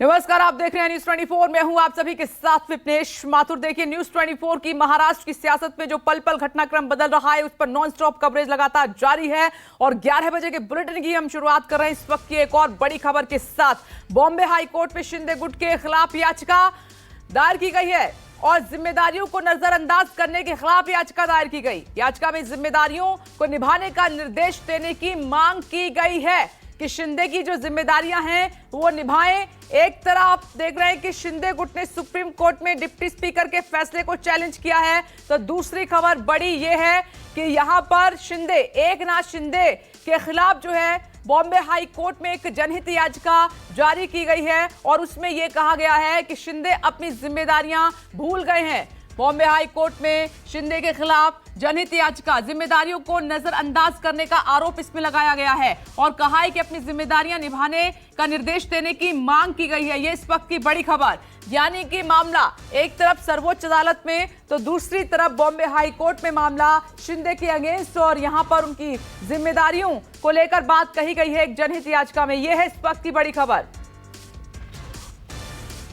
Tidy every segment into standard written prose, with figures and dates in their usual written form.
नमस्कार, आप देख रहे हैं न्यूज 24। मैं हूं आप सभी के साथ विपनेश माथुर। देखिए, न्यूज 24 की महाराष्ट्र की सियासत में जो पल पल घटनाक्रम बदल रहा है उस पर नॉन स्टॉप कवरेज लगातार जारी है और 11 बजे के बुलेटिन की हम शुरुआत कर रहे हैं इस वक्त की एक और बड़ी खबर के साथ। बॉम्बे हाई कोर्ट में शिंदे गुट के खिलाफ याचिका दायर की गई है और जिम्मेदारियों को नजरअंदाज करने के खिलाफ याचिका दायर की गई। याचिका में जिम्मेदारियों को निभाने का निर्देश देने की मांग की गई है कि शिंदे की जो जिम्मेदारियां हैं वो निभाएं। एक तरफ आप देख रहे हैं कि शिंदे गुट ने सुप्रीम कोर्ट में डिप्टी स्पीकर के फैसले को चैलेंज किया है, तो दूसरी खबर बड़ी ये है कि यहां पर शिंदे, एकनाथ शिंदे के खिलाफ जो है बॉम्बे हाई कोर्ट में एक जनहित याचिका जारी की गई है और उसमें यह कहा गया है कि शिंदे अपनी जिम्मेदारियां भूल गए हैं। बॉम्बे हाई कोर्ट में शिंदे के खिलाफ जनहित याचिका, जिम्मेदारियों को नजरअंदाज करने का आरोप इसमें लगाया गया है और कहा है कि अपनी जिम्मेदारियां निभाने का निर्देश देने की मांग की गई है। ये इस वक्त की बड़ी खबर, यानी कि मामला एक तरफ सर्वोच्च अदालत में तो दूसरी तरफ बॉम्बे हाई कोर्ट में मामला शिंदे के अगेंस्ट और यहां पर उनकी जिम्मेदारियों को लेकर बात कही गई है एक जनहित याचिका में। यह है इस वक्त की बड़ी खबर।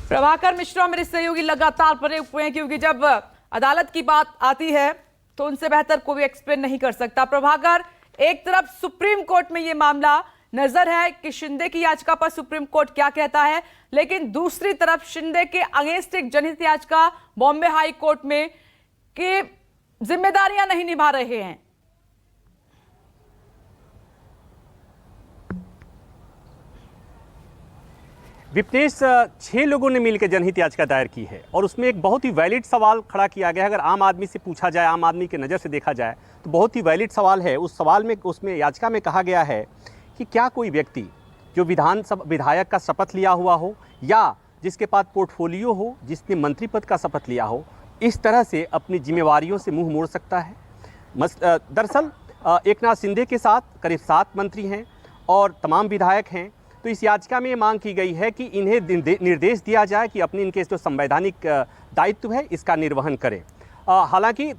प्रभाकर मिश्रा मेरे सहयोगी लगातार पड़े हुए हैं क्योंकि जब अदालत की बात आती है तो उनसे बेहतर कोई एक्सप्लेन नहीं कर सकता। प्रभाकर, एक तरफ सुप्रीम कोर्ट में यह मामला नजर है कि शिंदे की याचिका पर सुप्रीम कोर्ट क्या कहता है, लेकिन दूसरी तरफ शिंदे के अगेंस्ट एक जनहित याचिका बॉम्बे हाई कोर्ट में कि जिम्मेदारियां नहीं निभा रहे हैं। विपनेश, 6 लोगों ने मिलकर जनहित याचिका दायर की है और उसमें एक बहुत ही वैलिड सवाल खड़ा किया गया है। अगर आम आदमी से पूछा जाए, आम आदमी की नज़र से देखा जाए तो बहुत ही वैलिड सवाल है। उस सवाल में, उसमें याचिका में कहा गया है कि क्या कोई व्यक्ति जो विधायक का शपथ लिया हुआ हो या जिसके पास पोर्टफोलियो हो, जिसने मंत्री पद का शपथ लिया हो, इस तरह से अपनी जिम्मेवारियों से मुँह मोड़ सकता है। दरअसल एकनाथ शिंदे के साथ करीब 7 मंत्री हैं और तमाम विधायक हैं। तो इस याचिका में ये मांग की गई है कि इन्हें निर्देश दिया जाए कि अपनी इनके जो संवैधानिक दायित्व है इसका निर्वहन करें। हालांकि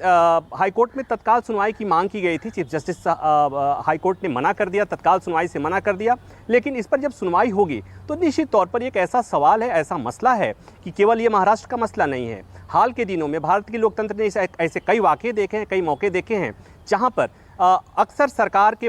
हाईकोर्ट में तत्काल सुनवाई की मांग की गई थी। चीफ जस्टिस हाईकोर्ट ने मना कर दिया, तत्काल सुनवाई से मना कर दिया। लेकिन इस पर जब सुनवाई होगी तो निश्चित तौर पर एक ऐसा सवाल है, ऐसा मसला है कि केवल ये महाराष्ट्र का मसला नहीं है। हाल के दिनों में भारत के लोकतंत्र ने ऐसे कई वाक़े देखे हैं, कई मौके देखे हैं जहाँ पर अक्सर सरकार के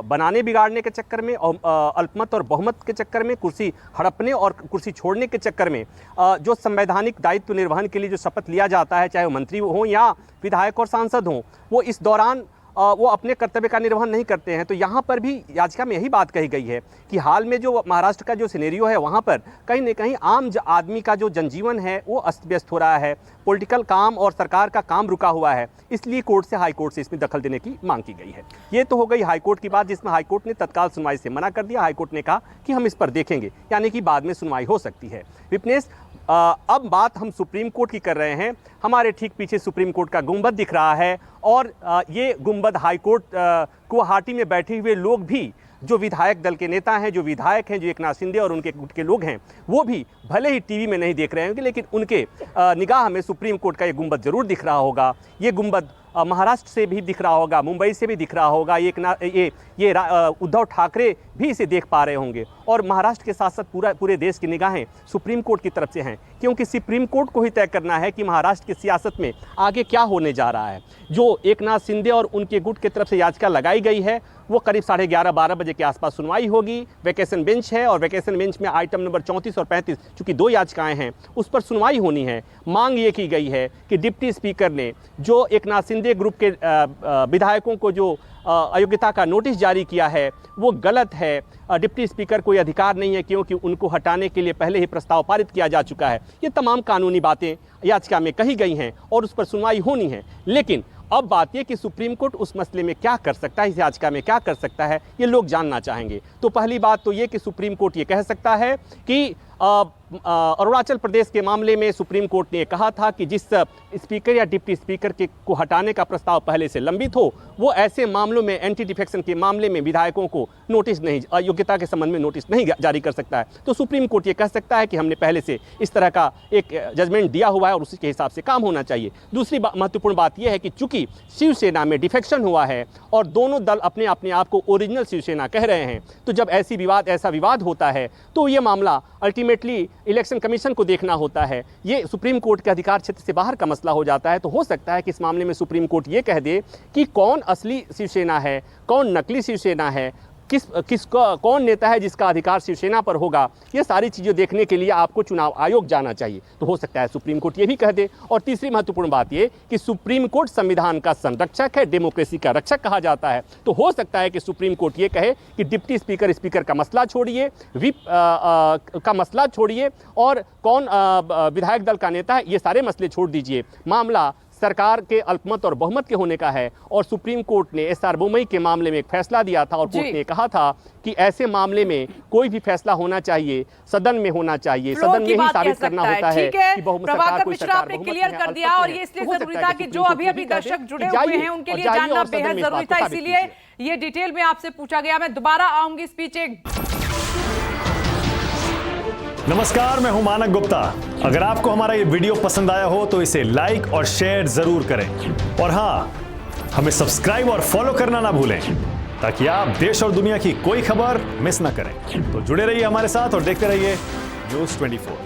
बनाने बिगाड़ने के चक्कर में और अल्पमत और बहुमत के चक्कर में, कुर्सी हड़पने और कुर्सी छोड़ने के चक्कर में जो संवैधानिक दायित्व निर्वहन के लिए जो शपथ लिया जाता है, चाहे वो मंत्री हों या विधायक और सांसद हों, वो इस दौरान वो अपने कर्तव्य का निर्वहन नहीं करते हैं। तो यहाँ पर भी याचिका में यही बात कही गई है कि हाल में जो महाराष्ट्र का जो सिनेरियो है वहाँ पर कहीं न कहीं आम आदमी का जो जनजीवन है वो अस्त व्यस्त हो रहा है, पॉलिटिकल काम और सरकार का काम रुका हुआ है। इसलिए कोर्ट से, हाई कोर्ट से इसमें दखल देने की मांग की गई है। ये तो हो गई हाई कोर्ट की बात, जिसमें हाई कोर्ट ने तत्काल सुनवाई से मना कर दिया। हाई कोर्ट ने कहा कि हम इस पर देखेंगे, यानी कि बाद में सुनवाई हो सकती है। विपनेश, अब बात हम सुप्रीम कोर्ट की कर रहे हैं। हमारे ठीक पीछे सुप्रीम कोर्ट का गुंबद दिख रहा है और ये गुंबद हाई कोर्ट गुवाहाटी में बैठे हुए लोग भी, जो विधायक दल के नेता हैं, जो विधायक हैं, जो एकनाथ शिंदे और उनके गुट के लोग हैं, वो भी भले ही टीवी में नहीं देख रहे होंगे, लेकिन उनके निगाह में सुप्रीम कोर्ट का ये गुंबद जरूर दिख रहा होगा। ये गुंबद महाराष्ट्र से भी दिख रहा होगा, मुंबई से भी दिख रहा होगा। ये उद्धव ठाकरे भी इसे देख पा रहे होंगे और महाराष्ट्र के साथ साथ पूरे देश की निगाहें सुप्रीम कोर्ट की तरफ से हैं, क्योंकि सुप्रीम कोर्ट को ही तय करना है कि महाराष्ट्र की सियासत में आगे क्या होने जा रहा है। जो एकनाथ शिंदे और उनके गुट की तरफ से याचिका लगाई गई है वो करीब 11:30-12 बजे के आसपास सुनवाई होगी। वैकेशन बेंच है और वैकेशन बेंच में आइटम नंबर 34 और 35, चूँकि 2 याचिकाएं हैं, उस पर सुनवाई होनी है। मांग ये की गई है कि डिप्टी स्पीकर ने जो एकनाथ शिंदे ग्रुप के विधायकों को जो अयोग्यता का नोटिस जारी किया है वो गलत है। डिप्टी स्पीकर कोई अधिकार नहीं है, क्योंकि उनको हटाने के लिए पहले ही प्रस्ताव पारित किया जा चुका है। ये तमाम कानूनी बातें याचिका में कही गई हैं और उस पर सुनवाई होनी है। लेकिन अब बात यह कि सुप्रीम कोर्ट उस मसले में क्या कर सकता है, इस याचिका में क्या कर सकता है, ये लोग जानना चाहेंगे। तो पहली बात तो ये कि सुप्रीम कोर्ट ये कह सकता है कि अरुणाचल प्रदेश के मामले में सुप्रीम कोर्ट ने कहा था कि जिस स्पीकर या डिप्टी स्पीकर को हटाने का प्रस्ताव पहले से लंबित हो, वो ऐसे मामलों में, एंटी डिफेक्शन के मामले में विधायकों को नोटिस नहीं, अयोग्यता के संबंध में नोटिस नहीं जारी कर सकता है। तो सुप्रीम कोर्ट ये कह सकता है कि हमने पहले से इस तरह का एक जजमेंट दिया हुआ है और उसी के हिसाब से काम होना चाहिए। दूसरी महत्वपूर्ण बात यह है कि चूंकि शिवसेना में डिफेक्शन हुआ है और दोनों दल अपने आप को ओरिजिनल शिवसेना कह रहे हैं, तो जब ऐसा विवाद होता है तो ये मामला अल्टीमेट अल्टीमेटली इलेक्शन कमीशन को देखना होता है। ये सुप्रीम कोर्ट के अधिकार क्षेत्र से बाहर का मसला हो जाता है। तो हो सकता है कि इस मामले में सुप्रीम कोर्ट ये कह दे कि कौन असली शिवसेना है, कौन नकली शिवसेना है, कौन नेता है जिसका अधिकार शिवसेना पर होगा। ये सारी चीज़ें देखने के लिए आपको चुनाव आयोग जाना चाहिए। तो हो सकता है सुप्रीम कोर्ट ये भी कह दे। और तीसरी महत्वपूर्ण बात ये कि सुप्रीम कोर्ट संविधान का संरक्षक है, डेमोक्रेसी का रक्षक कहा जाता है। तो हो सकता है कि सुप्रीम कोर्ट ये कहे कि डिप्टी स्पीकर स्पीकर का मसला छोड़िए, व्हिप का मसला छोड़िए, और कौन विधायक दल का नेता है, ये सारे मसले छोड़ दीजिए। मामला सरकार के अल्पमत और बहुमत के होने का है। और सुप्रीम कोर्ट ने एसआर बोमई के मामले में एक फैसला दिया था और कोर्ट ने कहा था कि ऐसे मामले में कोई भी फैसला होना चाहिए सदन में होना चाहिए, सदन में ही साबित करना होता है कि बहुमत सरकार कोई सरकार आपने क्लियर कर दिया। और ये इसलिए जरूरी था कि जो अभी दर्शक जुड़े हुए हैं उनके लिए जानना बेहद जरूरी था, इसीलिए ये डिटेल में आपसे पूछा गया। मैं दोबारा आऊंगी इस बीच एक। नमस्कार, मैं हूं मानक गुप्ता। अगर आपको हमारा ये वीडियो पसंद आया हो तो इसे लाइक और शेयर जरूर करें, और हाँ, हमें सब्सक्राइब और फॉलो करना ना भूलें ताकि आप देश और दुनिया की कोई खबर मिस ना करें। तो जुड़े रहिए हमारे साथ और देखते रहिए न्यूज़ 24।